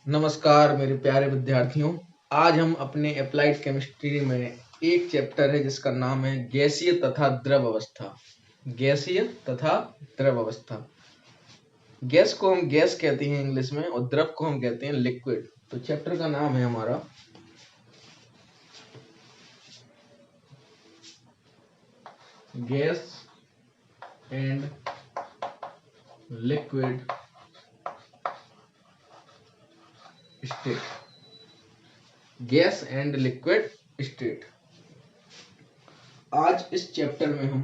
नमस्कार मेरे प्यारे विद्यार्थियों। आज हम अपने अप्लाइड केमिस्ट्री में एक चैप्टर है जिसका नाम है गैसीय तथा द्रव अवस्था। गैसीय तथा द्रव अवस्था। गैस को हम गैस कहते हैं इंग्लिश में और द्रव को हम कहते हैं लिक्विड। तो चैप्टर का नाम है हमारा gas and liquid state. Gas and liquid state. आज इस चैप्टर में हम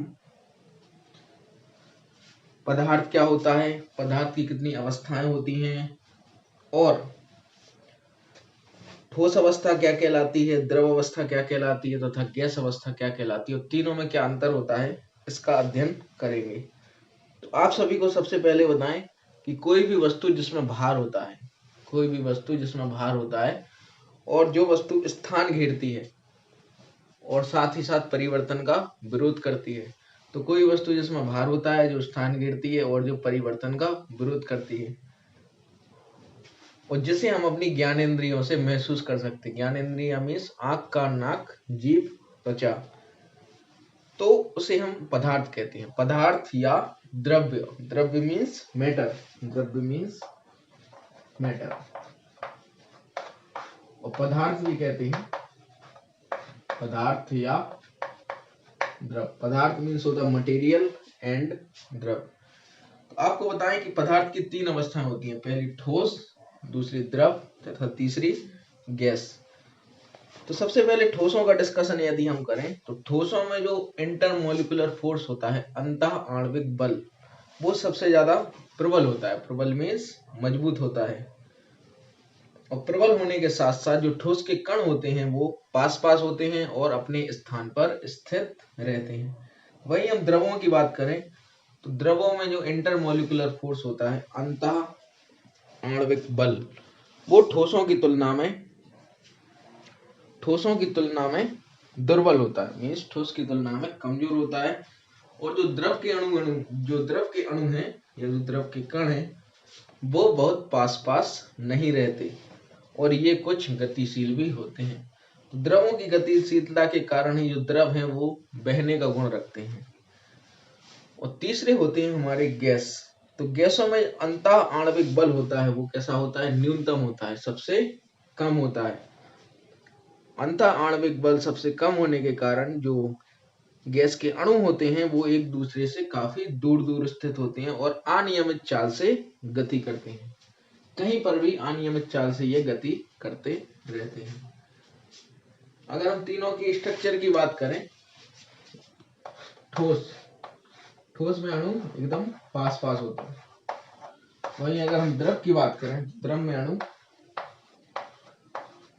पदार्थ क्या होता है, पदार्थ की कितनी अवस्थाएं होती हैं और ठोस अवस्था क्या कहलाती है, द्रव अवस्था क्या कहलाती है तथा गैस अवस्था क्या कहलाती है और तीनों में क्या अंतर होता है, इसका अध्ययन करेंगे। तो आप सभी को सबसे पहले बताएं कि कोई भी वस्तु जिसमें भार होता है, कोई भी वस्तु जिसमें भार होता है और जो वस्तु स्थान घेरती है और साथ ही साथ परिवर्तन का विरोध करती है, तो कोई वस्तु जिसमें भार होता है, जो स्थान घेरती है और जो परिवर्तन का विरोध करती है और जिसे हम अपनी ज्ञानेंद्रियों से महसूस कर सकते हैं। ज्ञानेंद्रिय मीन्स आंख, कान, नाक, जीभ, त्वचा, तो उसे हम पदार्थ कहते हैं। पदार्थ या द्रव्य, द्रव्य मीन्स मैटर, द्रव्य मीन्स मैटर और पदार्थ भी कहते हैं पदार्थ या द्रव। पदार्थ मीन्स होता है मटेरियल एंड द्रव। तो आपको बताएं कि पदार्थ की तीन अवस्थाएं होती हैं, पहली ठोस, दूसरी द्रव तथा तीसरी गैस। तो सबसे पहले ठोसों का डिस्कशन यदि हम करें तो ठोसों में जो इंटरमोलिकुलर फोर्स होता है, अंतः आणविक बल, वो सबसे ज्यादा प्रबल होता है। प्रबल मीन्स मजबूत होता है और प्रबल होने के साथ साथ जो ठोस के कण होते हैं वो पास पास होते हैं और अपने स्थान पर स्थित रहते हैं। वही हम द्रवों की बात करें तो द्रवों में जो इंटरमोलिकुलर फोर्स होता है, अंतः आणविक बल, वो ठोसों की तुलना में दुर्बल होता है, मीन्स ठोस की तुलना में कमजोर होता है। और जो द्रव के अणु हैं या जो द्रव के कण हैं वो बहुत पास पास नहीं रहते और ये कुछ गतिशील भी होते हैं। तो द्रवों की गतिशीलता के कारण ही जो द्रव हैं वो बहने का गुण रखते हैं। और तीसरे होते हैं हमारे गैस। तो गैसों में अंतः आणविक बल होता है, वो कैसा होता है, न्यूनतम होता है, सबसे कम होता है। अंतः आणविक बल सबसे कम होने के कारण जो गैस के अणु होते हैं वो एक दूसरे से काफी दूर दूर स्थित होते हैं और अनियमित चाल से गति करते हैं। कहीं पर भी अनियमित चाल से ये गति करते रहते हैं। अगर हम तीनों की स्ट्रक्चर की बात करें, ठोस में अणु एकदम पास पास होते हैं। वहीं अगर हम द्रव की बात करें, द्रव में अणु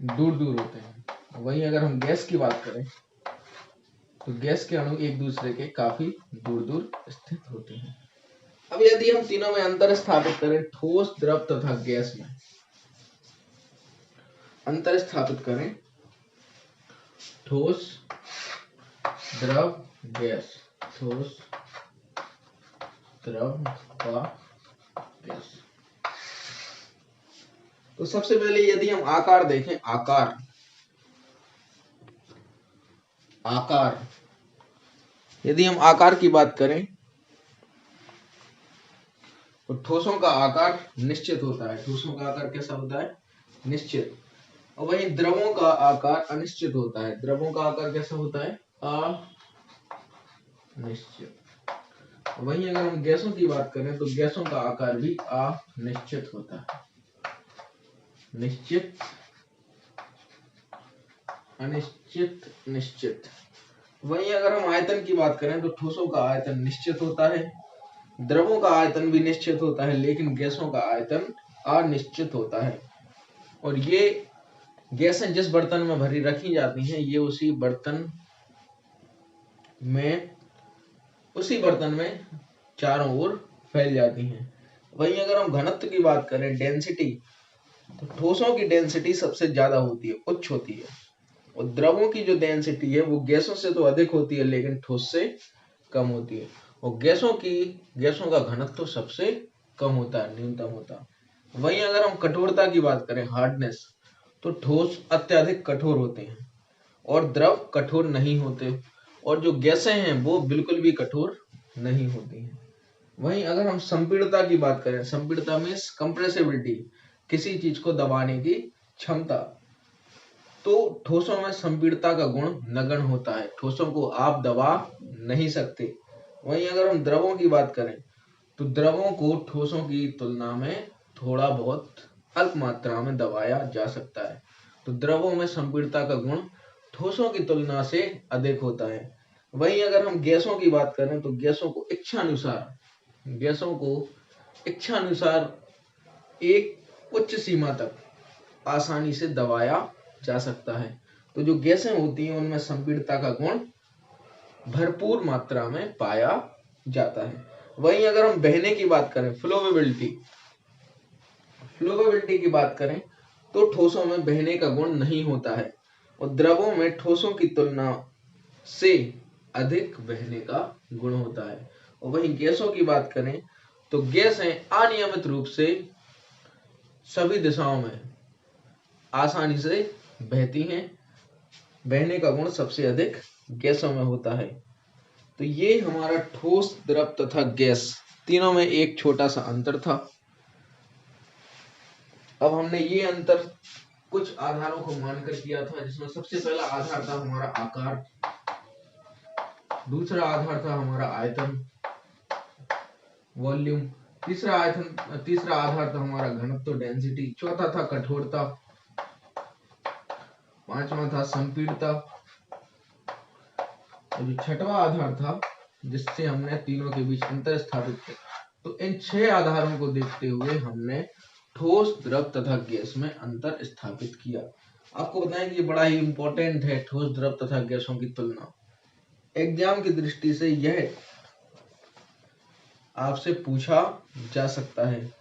दूर दूर होते हैं। वहीं अगर हम गैस की बात करें तो गैस के अणु एक दूसरे के काफी दूर दूर स्थित होते हैं। अब यदि हम तीनों में अंतर स्थापित करें, ठोस, द्रव तथा गैस में अंतर स्थापित करें, ठोस, द्रव, गैस, ठोस, द्रव व गैस। तो सबसे पहले यदि हम आकार देखें, आकार यदि हम आकार की बात करें तो ठोसों का आकार निश्चित होता है। ठोसों का आकार कैसा होता है, निश्चित। और वहीं द्रवों का आकार अनिश्चित होता है। द्रवों का आकार कैसा होता है, अनिश्चित। वहीं अगर हम गैसों की बात करें तो गैसों का आकार भी अनिश्चित होता है। निश्चित, अनिश्चित, निश्चित। वहीं अगर हम आयतन की बात करें तो ठोसों का आयतन निश्चित होता है, द्रवों का आयतन भी निश्चित होता है, लेकिन गैसों का आयतन अनिश्चित होता है। और ये गैसें जिस बर्तन में भरी रखी जाती हैं ये उसी बर्तन में चारों ओर फैल जाती हैं। वहीं अगर हम घनत्व की बात करें, डेंसिटी, तो ठोसों की डेंसिटी सबसे ज्यादा होती है, उच्च होती है। और द्रवों की जो डेंसिटी है वो गैसों से तो अधिक होती है लेकिन ठोस से कम होती है। और गैसों का घनत्व सबसे कम होता है, न्यूनतम होता है। वहीं अगर हम कठोरता की बात करें, हार्डनेस, तो ठोस अत्यधिक कठोर होते हैं और द्रव कठोर नहीं होते, और जो गैसें हैं वो बिल्कुल भी कठोर नहीं होती हैं। वहीं अगर हम संपीड़ता की बात करें, संपीड़ता मीन्स कंप्रेसिबिलिटी, किसी चीज को दबाने की क्षमता, तो ठोसों में संपीड़ता का गुण नगण्य होता है, ठोसों को आप दबा नहीं सकते। वहीं अगर हम द्रवों की बात करें, तो द्रवों को ठोसों की तुलना में थोड़ा बहुत अल्प मात्रा में दबाया जा सकता है, तो द्रवों में संपीड़ता का गुण ठोसों की तुलना से अधिक होता है। वहीं अगर हम गैसों की बात करें, तो गैसों को एक उच्च सीमा तक आसानी से दबाया जा सकता है, तो जो गैसें होती हैं उनमें संपीड़ता का गुण भरपूर मात्रा में पाया जाता है। वहीं अगर हम बहने की बात करें, फ्लोवेबिलिटी की बात करें, तो ठोसों में बहने का गुण नहीं होता है और द्रवों में ठोसों की तुलना से अधिक बहने का गुण होता है। और वहीं गैसों की बात करें, तो गैसें अनियमित रूप से सभी दिशाओं में आसानी से बहती हैं, बहने का गुण सबसे अधिक गैसों में होता है। तो ये हमारा ठोस, द्रव तथा गैस तीनों में एक छोटा सा अंतर था। अब हमने ये अंतर कुछ आधारों को मानकर किया था, जिसमें सबसे पहला आधार था हमारा आकार, दूसरा आधार था हमारा आयतन, वॉल्यूम, तीसरा आधार था हमारा घनत्व, डेंसिटी, चौथा था कठोरता, पांचवा था संपीड़ता, और जो छठवां आधार था जिससे हमने तीनों के बीच अंतर स्थापित किया। तो इन 6 आधारों को देखते हुए हमने ठोस, द्रव तथा गैस में अंतर स्थापित किया। आपको बताएं कि ये बड़ा ही इंपॉर्टेंट है, ठोस, द्रव तथा गैसों की तुलना एग्जाम की दृष्टि से यह आपसे पूछा जा सकता है।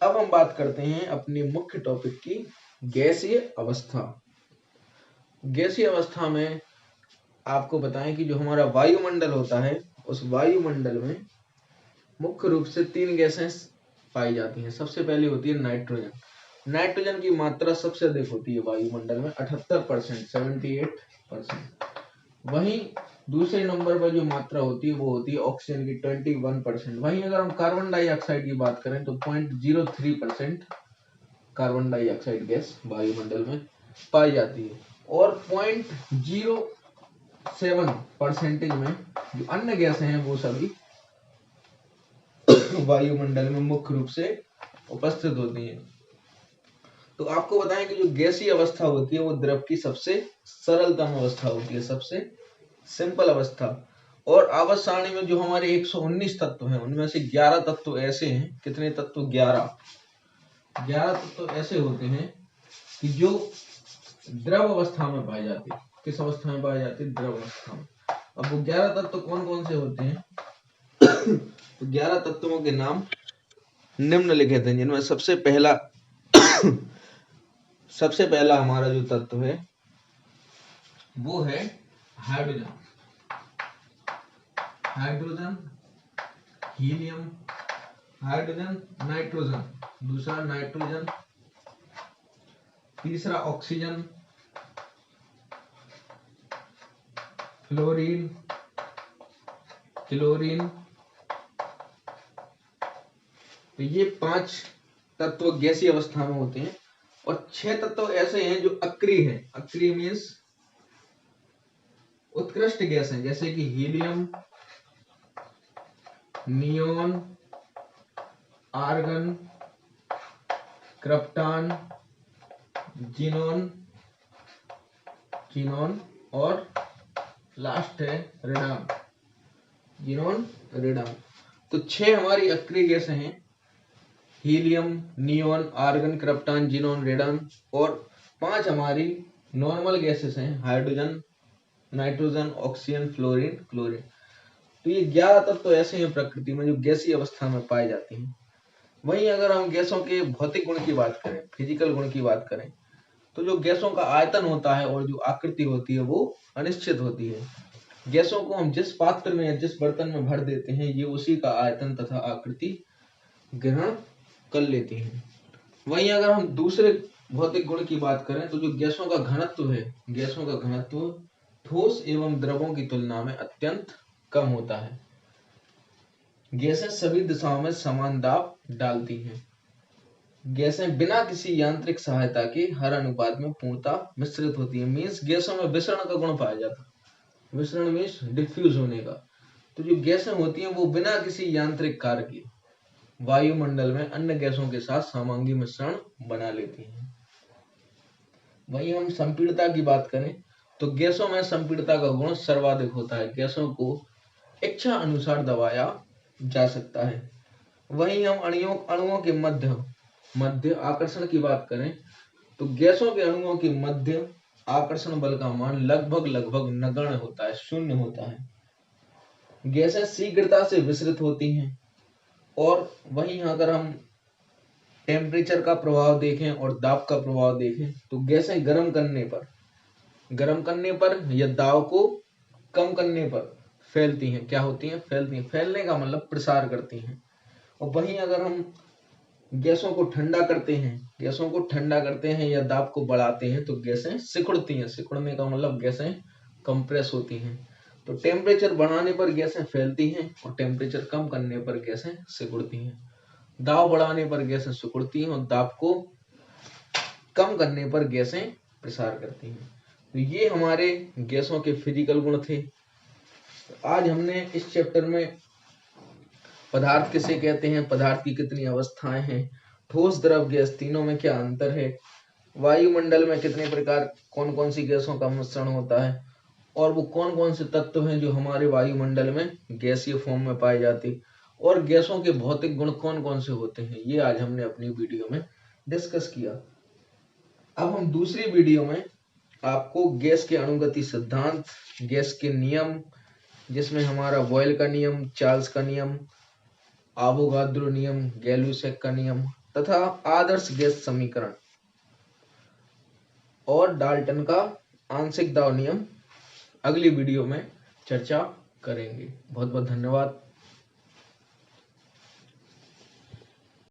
अब हम बात करते हैं अपनी मुख्य टॉपिक की, गैसीय अवस्था। गैसीय अवस्था में आपको बताएं कि जो हमारा वायुमंडल होता है, उस वायुमंडल में मुख्य रूप से 3 गैसें पाई जाती हैं। सबसे पहली होती है नाइट्रोजन। नाइट्रोजन की मात्रा सबसे अधिक होती है वायुमंडल में, 78%, 78%। वहीं दूसरे नंबर पर जो मात्रा होती है वो होती है ऑक्सीजन की, 21%। वहीं अगर हम कार्बन डाइऑक्साइड की बात करें, तो 0.03% कार्बन डाइऑक्साइड गैस वायुमंडल में पाई जाती है, और 0.07% में जो अन्य गैसें हैं वो सभी वायुमंडल में मुख्य रूप से उपस्थित होती हैं। तो आपको बताएं कि जो गैसीय अवस्था होती है वो द्रव की सबसे सरलतम अवस्था होती है, सबसे सिंपल अवस्था। और आवर्त सारणी में जो हमारे 119 तत्व हैं, उनमें से 11 तत्व ऐसे हैं, कितने तत्व? 11 तत्व ऐसे होते हैं कि जो द्रव अवस्था में पाए जाते हैं। किस अवस्था में पाए जाते हैं? द्रव अवस्था में। अब वो 11 तत्व कौन कौन से होते हैं? तो 11 तत्वों के नाम निम्नलिखित हैं, जिनमें सबसे पहला हमारा जो तत्व है वो है हाइड्रोजन, हीलियम, हाइड्रोजन, नाइट्रोजन, दूसरा नाइट्रोजन, तीसरा ऑक्सीजन, फ्लोरीन, क्लोरीन। तो ये 5 तत्व गैसीय अवस्था में होते हैं, और 6 तत्व ऐसे हैं जो अक्रिय हैं। अक्रिय मीन्स उत्कृष्ट गैस हैं, जैसे कि helium, neon, argon, krypton, xenon और लास्ट है रेडॉन। तो 6 हमारी अक्रिय गैसें हैं, helium, neon, argon, krypton, xenon, radon, और 5 हमारी नॉर्मल गैसेस हैं, hydrogen, nitrogen, oxygen, fluorine, chlorine. तो ये 11 तत्व ऐसे हैं प्रकृति में जो गैसीय अवस्था में पाए जाते हैं। वहीं अगर हम गैसों के भौतिक गुण की बात करें, फिजिकल गुण की बात करें, तो जो गैसों का आयतन होता है और जो आकृति होती है वो अनिश्चित होती है। गैसों को हम जिस पात्र में या जिस बर्तन में भर देते हैं, ये उसी का आयतन तथा आकृति ग्रहण कर लेती हैं। वहीं अगर हम दूसरे भौतिक गुण की बात करें तो जो गैसों का घनत्व है, गैसों का घनत्व ठोस एवं द्रवों की तुलना में अत्यंत कम होता है। गैसें सभी दिशाओं में समान दाब डालती हैं। गैसें बिना किसी यांत्रिक सहायता के हर अनुपात में पूर्णतः मिश्रित होती हैं। मीन्स गैसों में विसरण का गुण पाया जाता है। विसरण मीन्स डिफ्यूज होने का। तो जो गैसें होती हैं वो बिना किसी यांत्रिक कार्य के वायुमंडल में अन्य गैसों के साथ समांगी मिश्रण बना लेती हैं। वहीं हम संपीड़ितता की बात करें तो गैसों में संपीड़ितता का गुण सर्वाधिक होता है। गैसों को इच्छा अनुसार दबाया जा सकता है। वहीं हम अणुओं के मध्य आकर्षण की बात करें तो गैसों के अणुओं के मध्य आकर्षण बल का मान लगभग नगण्य होता है, शून्य होता है। गैसें शीघ्रता से विसरित होती हैं। और वहीं अगर हम टेम्परेचर का प्रभाव देखें और दाब का प्रभाव देखें तो गैसें गर्म करने पर या दाब को कम करने पर फैलती हैं। क्या होती हैं? फैलती हैं। फैलने का मतलब प्रसार करती हैं। और वहीं अगर हम गैसों को ठंडा करते हैं या दाब को बढ़ाते हैं तो गैसें सिकुड़ती हैं। सिकुड़ने का मतलब गैसें कंप्रेस होती हैं। तो टेम्परेचर बढ़ाने पर गैसें फैलती हैं और टेम्परेचर कम करने पर गैसें सिकुड़ती हैं। दाब बढ़ाने पर गैसें सिकुड़ती हैं और दाब को कम करने पर गैसें प्रसार करती हैं। तो ये हमारे गैसों के फिजिकल गुण थे। आज हमने इस चैप्टर में पदार्थ किसे कहते हैं, पदार्थ की कितनी अवस्थाएं हैं, ठोस द्रव गैस तीनों में क्या अंतर है, वायुमंडल में कितने प्रकार कौन कौन सी गैसों का मिश्रण होता है और वो कौन कौन से तत्व हैं जो हमारे वायुमंडल में गैसीय फॉर्म में पाए जाते, और गैसों के भौतिक गुण कौन कौन से होते हैं, ये आज हमने अपनी वीडियो में डिस्कस किया। अब हम दूसरी वीडियो में आपको गैस के अणुगति सिद्धांत, गैस के नियम जिसमें हमारा बॉयल का नियम, चार्ल्स का नियम, आवोगाद्रो नियम, गैलुसेक का नियम तथा आदर्श गैस समीकरण और डाल्टन का आंशिक दाब नियम अगली वीडियो में चर्चा करेंगे। बहुत बहुत धन्यवाद।